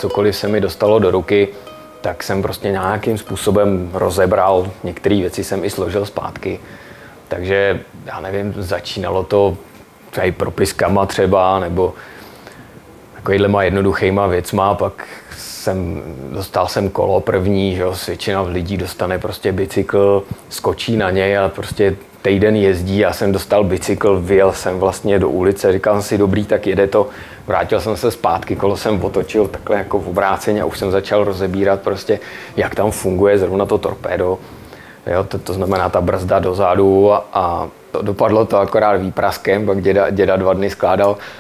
cokoliv se mi dostalo do ruky, tak jsem prostě nějakým způsobem rozebral. Některé věci jsem i složil zpátky. Takže já nevím, začínalo to i propiskama třeba, nebo takovýhlema jednoduchýma věcma, pak dostal jsem kolo první, že jo, většina lidí dostane prostě bicykl, skočí na něj a prostě týden jezdí, já jsem dostal bicykl, vyjel jsem vlastně do ulice, říkal jsem si dobrý, tak jede to, vrátil jsem se zpátky, kolo jsem otočil takhle jako v obráceně a už jsem začal rozebírat prostě, jak tam funguje zrovna to torpédo, jo, to znamená ta brzda dozadu a dopadlo to akorát výpraskem, pak děda 2 dny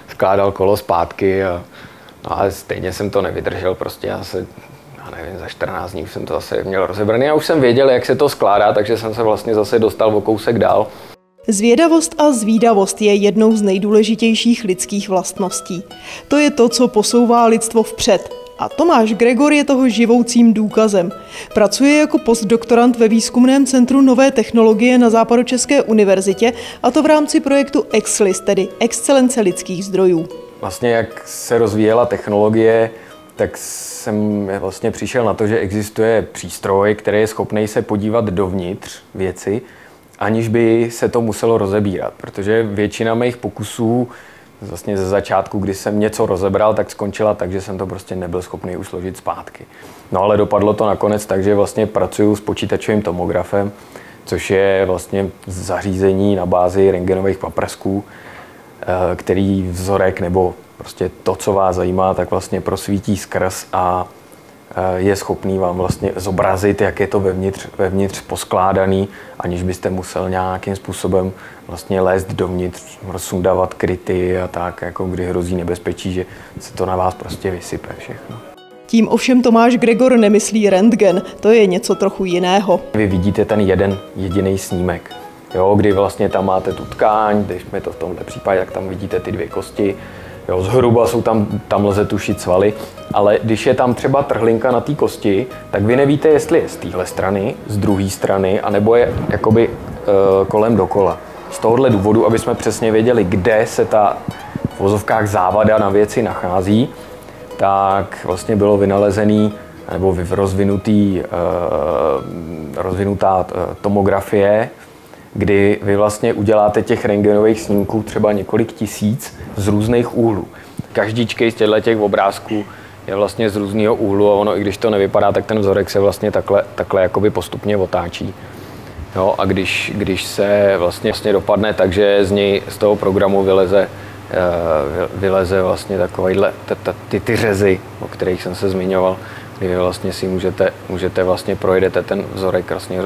skládal kolo zpátky ale stejně jsem to nevydržel, prostě já nevím, za 14 dní už jsem to zase měl rozebraný a už jsem věděl, jak se to skládá, takže jsem se vlastně zase dostal o kousek dál. Zvědavost a zvídavost je jednou z nejdůležitějších lidských vlastností. To je to, co posouvá lidstvo vpřed. A Tomáš Gregor je toho živoucím důkazem. Pracuje jako postdoktorand ve výzkumném centru nové technologie na Západočeské univerzitě, a to v rámci projektu EXLIS, tedy Excelence lidských zdrojů. Vlastně jak se rozvíjela technologie, tak jsem vlastně přišel na to, že existuje přístroj, který je schopný se podívat dovnitř věci, aniž by se to muselo rozebírat. Protože většina mých pokusů vlastně ze začátku, kdy jsem něco rozebral, tak skončila tak, že jsem to prostě nebyl schopný už složit zpátky. No ale dopadlo to nakonec tak, že vlastně pracuji s počítačovým tomografem, což je vlastně zařízení na bázi rentgenových paprsků, který vzorek nebo prostě to, co vás zajímá, tak vlastně prosvítí skrz a je schopný vám vlastně zobrazit, jak je to vevnitř poskládaný, aniž byste musel nějakým způsobem vlastně lézt dovnitř, sundávat kryty a tak, jako kdy hrozí nebezpečí, že se to na vás prostě vysype všechno. Tím ovšem Tomáš Gregor nemyslí rentgen, to je něco trochu jiného. Vy vidíte ten jeden jediný snímek, jo, kdy vlastně tam máte tu tkáň, když je to v tomhle případě, tak tam vidíte ty 2 kosti, jo, zhruba jsou tam lze tušit svaly, ale když je tam třeba trhlinka na té kosti, tak vy nevíte, jestli je z téhle strany, z druhé strany, anebo je jakoby kolem dokola. Z tohohle důvodu, aby jsme přesně věděli, kde se ta v vozovkách závada na věci nachází, tak vlastně bylo vynalezený nebo rozvinutá tomografie, kdy vy vlastně uděláte těch rentgenových snímků třeba několik tisíc z různých úhlů. Každičkej z těchto obrázků je vlastně z různého úhlu a ono, i když to nevypadá, tak ten vzorek se vlastně takhle jakoby postupně otáčí. No a když se vlastně dopadne tak, že z toho programu vyleze vlastně takovýhle ty řezy, o kterých jsem se zmiňoval, kdy vy vlastně si můžete vlastně projedete ten vzorek vlastně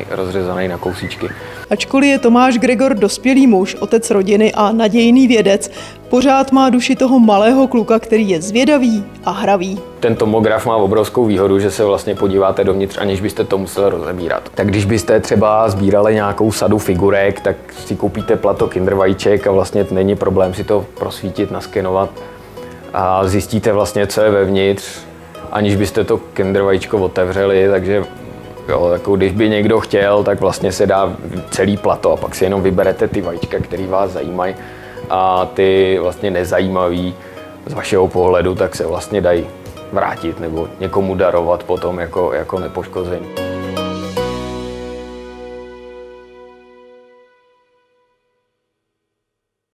rozřezaný na kousíčky. Ačkoliv je Tomáš Gregor dospělý muž, otec rodiny a nadějný vědec, pořád má duši toho malého kluka, který je zvědavý a hravý. Ten tomograf má obrovskou výhodu, že se vlastně podíváte dovnitř, aniž byste to museli rozebírat. Tak když byste třeba sbírali nějakou sadu figurek, tak si koupíte plato Kinder vajíček a vlastně není problém si to prosvítit, naskenovat a zjistíte vlastně, co je vevnitř, aniž byste to Kinder vajíčko otevřeli, takže jo, jako když by někdo chtěl, tak vlastně se dá celý plato a pak si jenom vyberete ty vajíčka, které vás zajímají a ty vlastně nezajímavý z vašeho pohledu, tak se vlastně dají vrátit nebo někomu darovat potom jako nepoškozený.